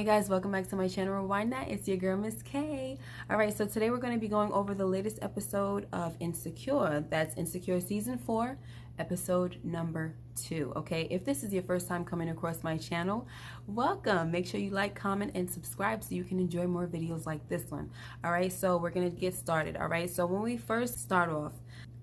Hey guys, welcome back to my channel. Rewind That. It's your girl Miss K. Alright, so today we're going to be going over the latest episode of Insecure. That's Insecure Season 4, episode number 2. Okay, if this is your first time coming across my channel, welcome. Make sure you like, comment, and subscribe so you can enjoy more videos like this one. Alright, so we're going to get started. Alright, so when we first start off,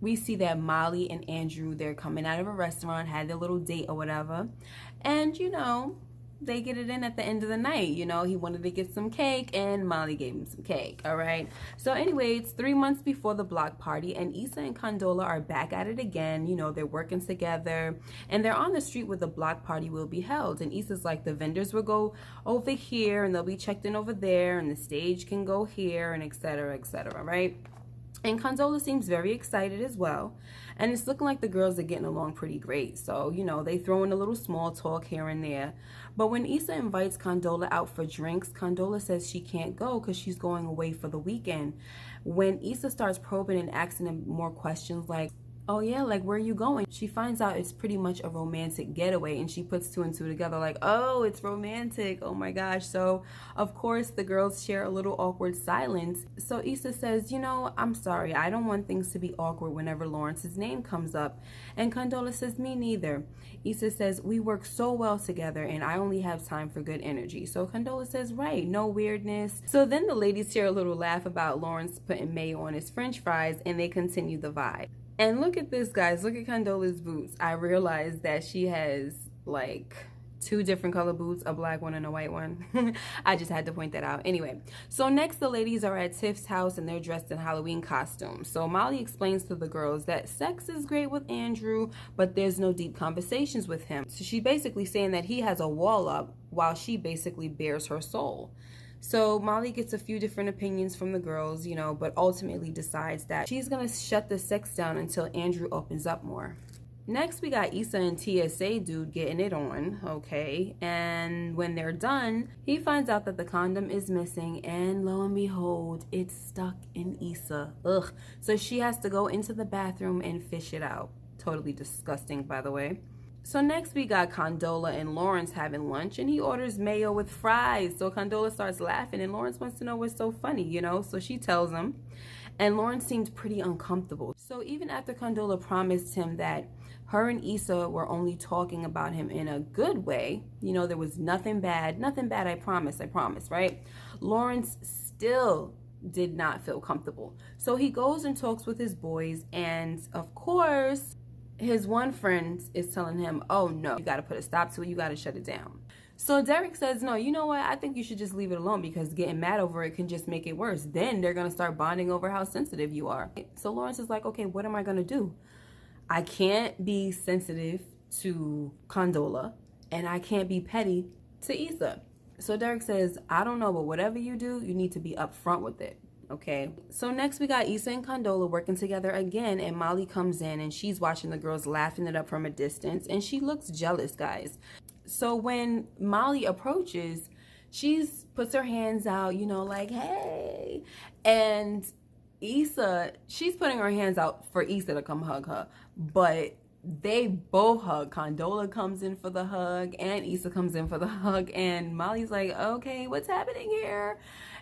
we see that Molly and Andrew, they're coming out of a restaurant, had their little date or whatever, and they get it in at the end of the night. He wanted to get some cake and Molly gave him some cake. All right. So anyway, it's 3 months before the block party and Issa and Condola are back at it again. They're working together and they're on the street where the block party will be held. And Issa's like, the vendors will go over here and they'll be checked in over there and the stage can go here and etc., right? And Condola seems very excited as well. And it's looking like the girls are getting along pretty great. So, they throw in a little small talk here and there. But when Issa invites Condola out for drinks, Condola says she can't go because she's going away for the weekend. When Issa starts probing and asking him more questions like, oh yeah, like where are you going? She finds out it's pretty much a romantic getaway and she puts 2 and 2 together like, oh, it's romantic. Oh my gosh. So of course the girls share a little awkward silence. So Issa says, I'm sorry. I don't want things to be awkward whenever Lawrence's name comes up. And Condola says, me neither. Issa says, we work so well together and I only have time for good energy. So Condola says, right, no weirdness. So then the ladies share a little laugh about Lawrence putting mayo on his french fries and they continue the vibe. And look at this, guys. Look at Condola's boots. I realized that she has like 2 different color boots, a black one and a white one. I just had to point that out. Anyway, so next the ladies are at Tiff's house and they're dressed in Halloween costumes. So Molly explains to the girls that sex is great with Andrew, but there's no deep conversations with him. So she's basically saying that he has a wall up while she basically bears her soul. So Molly gets a few different opinions from the girls, but ultimately decides that she's going to shut the sex down until Andrew opens up more. Next, we got Issa and TSA dude getting it on, okay? And when they're done, he finds out that the condom is missing and lo and behold, it's stuck in Issa. Ugh. So she has to go into the bathroom and fish it out. Totally disgusting, by the way. So next we got Condola and Lawrence having lunch and he orders mayo with fries. So Condola starts laughing and Lawrence wants to know what's so funny, So she tells him and Lawrence seemed pretty uncomfortable. So even after Condola promised him that her and Issa were only talking about him in a good way, there was nothing bad, I promise, right? Lawrence still did not feel comfortable. So he goes and talks with his boys and of course, his one friend is telling him, oh no, you got to put a stop to it. You got to shut it down. So Derek says, no, you know what? I think you should just leave it alone because getting mad over it can just make it worse. Then they're going to start bonding over how sensitive you are. So Lawrence is like, okay, what am I going to do? I can't be sensitive to Condola and I can't be petty to Issa. So Derek says, I don't know, but whatever you do, you need to be upfront with it. Okay, so next we got Issa and Condola working together again and Molly comes in and she's watching the girls laughing it up from a distance and she looks jealous, guys. So when Molly approaches, she's puts her hands out, like, hey. And Issa, she's putting her hands out for Issa to come hug her, but they both hug. Condola comes in for the hug and Issa comes in for the hug and Molly's like, okay, what's happening here?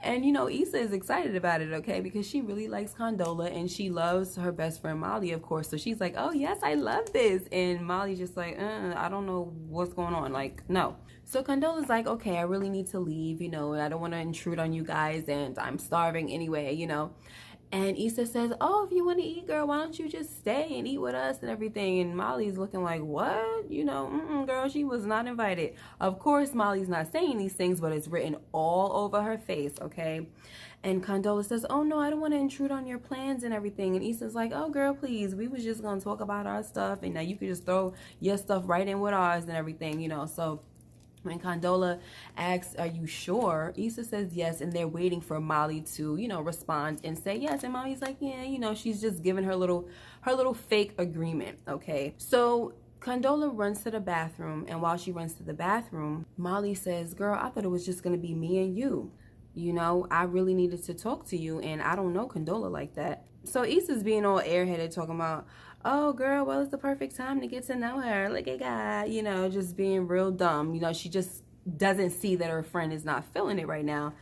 And Issa is excited about it, okay, because she really likes Condola and she loves her best friend Molly, of course. So she's like, oh yes, I love this. And Molly's just like, I don't know what's going on, like, no. So Condola's like, okay, I really need to leave, I don't want to intrude on you guys and I'm starving anyway, And Issa says, oh, if you want to eat, girl, why don't you just stay and eat with us and everything? And Molly's looking like, what? Girl, she was not invited. Of course, Molly's not saying these things, but it's written all over her face, okay? And Condola says, oh, no, I don't want to intrude on your plans and everything. And Issa's like, oh, girl, please. We was just going to talk about our stuff. And now you could just throw your stuff right in with ours and everything, So when Condola asks, are you sure? Issa says yes, and they're waiting for Molly to, respond and say yes. And Molly's like, yeah, she's just giving her little fake agreement, okay? So Condola runs to the bathroom, and while she runs to the bathroom, Molly says, girl, I thought it was just going to be me and you. I really needed to talk to you, and I don't know Condola like that. So Issa's being all airheaded, talking about, oh girl, well, it's the perfect time to get to know her. Look at God, just being real dumb. She just doesn't see that her friend is not feeling it right now.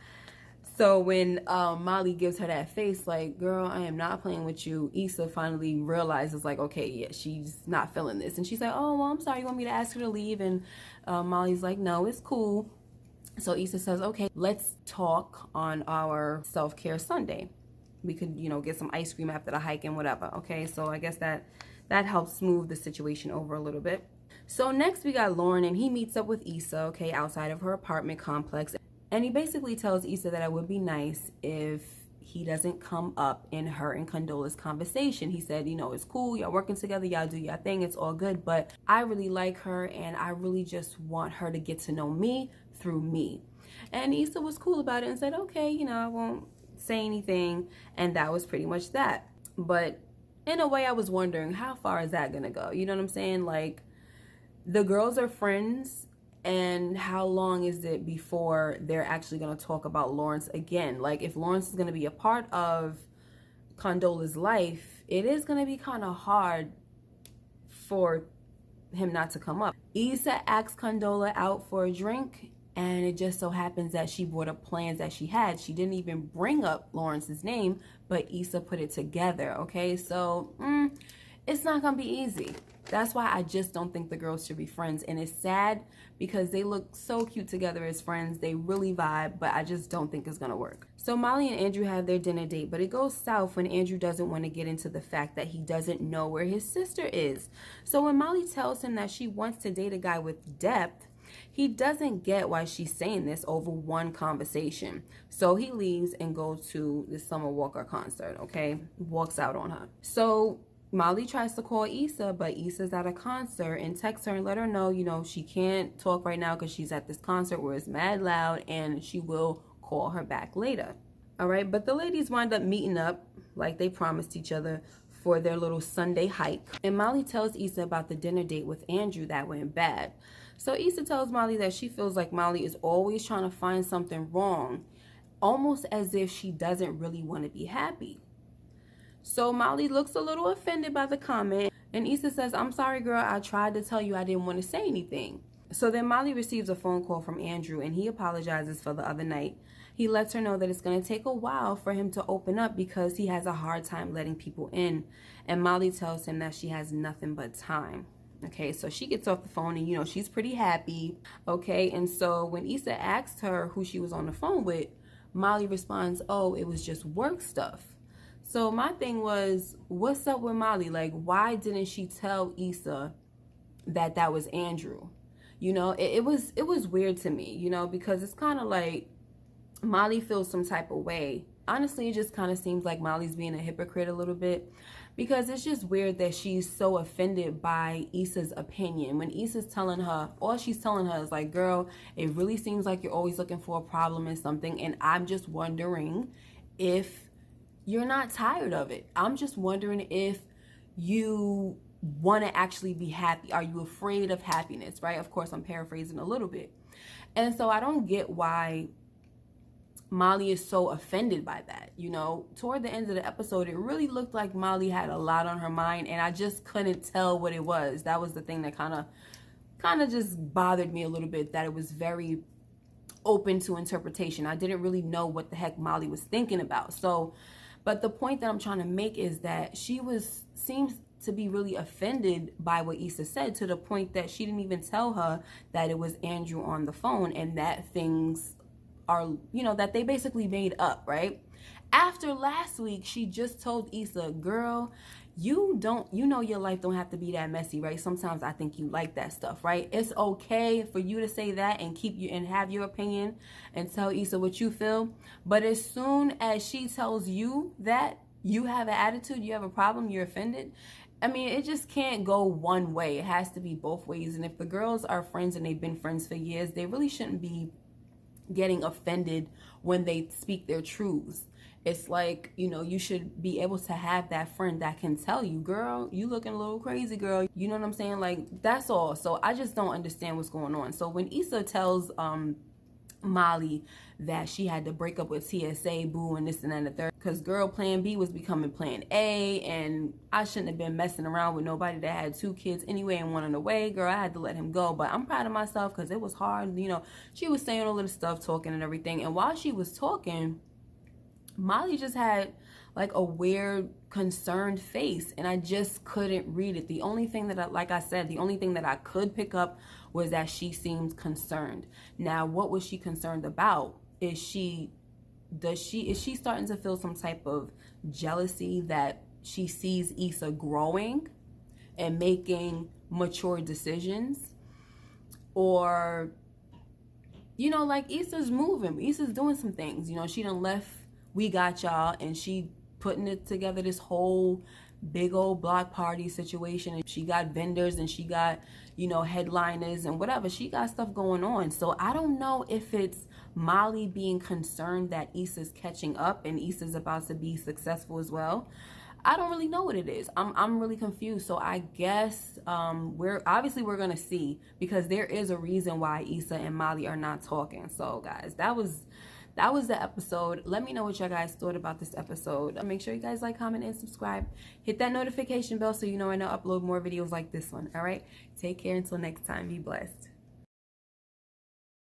So when Molly gives her that face, like, girl, I am not playing with you, Issa finally realizes, like, okay, yeah, she's not feeling this. And she's like, oh, well, I'm sorry, you want me to ask her to leave? And Molly's like, no, it's cool. So Issa says, okay, let's talk on our self-care Sunday. We could, you know, get some ice cream after the hike and whatever. Okay, so I guess that helps smooth the situation over a little bit. So next we got Lauren, and he meets up with Issa, okay, outside of her apartment complex. And he basically tells Issa that it would be nice if he doesn't come up in her and Condola's conversation. He said, you know, it's cool, y'all working together, y'all do your thing, it's all good, but I really like her and I really just want her to get to know me through me. And Issa was cool about it and said, okay, you know, I won't say anything. And that was pretty much that. But in a way, I was wondering, how far is that gonna go? You know what I'm saying? Like, the girls are friends, and how long is it before they're actually gonna talk about Lawrence again? Like, if Lawrence is gonna be a part of Condola's life, it is gonna be kind of hard for him not to come up. Issa asked Condola out for a drink, and it just so happens that she brought up plans that she had. She didn't even bring up Lawrence's name, but Issa put it together, okay? So, it's not gonna be easy. That's why I just don't think the girls should be friends. And it's sad because they look so cute together as friends. They really vibe, but I just don't think it's gonna work. So Molly and Andrew have their dinner date, but it goes south when Andrew doesn't want to get into the fact that he doesn't know where his sister is. So when Molly tells him that she wants to date a guy with depth, he doesn't get why she's saying this over one conversation. So he leaves and goes to the Summer Walker concert, okay? Walks out on her. So Molly tries to call Issa, but Issa's at a concert, and texts her and let her know, you know, she can't talk right now because she's at this concert where it's mad loud, and she will call her back later. All right, but the ladies wind up meeting up like they promised each other for their little Sunday hike. And Molly tells Issa about the dinner date with Andrew that went bad. So Issa tells Molly that she feels like Molly is always trying to find something wrong, almost as if she doesn't really want to be happy. So Molly looks a little offended by the comment, and Issa says, I'm sorry, girl, I tried to tell you I didn't want to say anything. So then Molly receives a phone call from Andrew, and he apologizes for the other night. He lets her know that it's going to take a while for him to open up because he has a hard time letting people in. And Molly tells him that she has nothing but time. Okay, so she gets off the phone and, you know, she's pretty happy. Okay, and so when Issa asks her who she was on the phone with, Molly responds, oh, it was just work stuff. So my thing was, what's up with Molly? Like, why didn't she tell Issa that that was Andrew? You know, it was weird to me, you know, because it's kind of like Molly feels some type of way. Honestly, it just kind of seems like Molly's being a hypocrite a little bit, because it's just weird that she's so offended by Issa's opinion. When Issa's telling her, all she's telling her is like, girl, it really seems like you're always looking for a problem in something, and I'm just wondering if you're not tired of it. I'm just wondering if you want to actually be happy. Are you afraid of happiness, right? Of course, I'm paraphrasing a little bit. And so I don't get why Molly is so offended by that. You know, toward the end of the episode, it really looked like Molly had a lot on her mind, and I just couldn't tell what it was. That was the thing that kind of just bothered me a little bit, that it was very open to interpretation. I didn't really know what the heck Molly was thinking about. So, but the point that I'm trying to make is that she seems to be really offended by what Issa said, to the point that she didn't even tell her that it was Andrew on the phone, and that things are, you know, that they basically made up, right? After last week, she just told Issa, girl, you know your life don't have to be that messy, right? Sometimes I think you like that stuff, right? It's okay for you to say that and have your opinion and tell Issa what you feel. But as soon as she tells you that you have an attitude, you have a problem, you're offended, I mean, it just can't go one way. It has to be both ways. And if the girls are friends and they've been friends for years, they really shouldn't be getting offended when they speak their truths. It's like, you know, you should be able to have that friend that can tell you, girl, you looking a little crazy, girl. You know what I'm saying? Like, that's all. So I just don't understand what's going on. So when Issa tells Molly that she had to break up with TSA boo and this and that and the third, because girl, plan B was becoming plan A, and I shouldn't have been messing around with nobody that had 2 kids anyway and one on the way. Girl, I had to let him go. But I'm proud of myself because it was hard. You know, she was saying all of the stuff, talking and everything, and while she was talking, Molly just had like a weird concerned face, and I just couldn't read it. The only thing that like I said, the only thing that I could pick up was that she seemed concerned. Now, what was she concerned about? Is she starting to feel some type of jealousy that she sees Issa growing and making mature decisions? Or, you know, like, Issa's moving, Issa's doing some things. You know, she done left We Got Y'all, and she putting it together, this whole big old block party situation, and she got vendors and she got, you know, headliners and whatever. She got stuff going on. So I don't know if it's Molly being concerned that Issa's catching up and Issa's about to be successful as well. I don't really know what it is. I'm really confused. So I guess we're gonna see, because there is a reason why Issa and Molly are not talking. So guys, that was the episode. Let me know what you guys thought about this episode. Make sure you guys like, comment, and subscribe. Hit that notification bell so you know when I upload more videos like this one. All right? Take care until next time. Be blessed.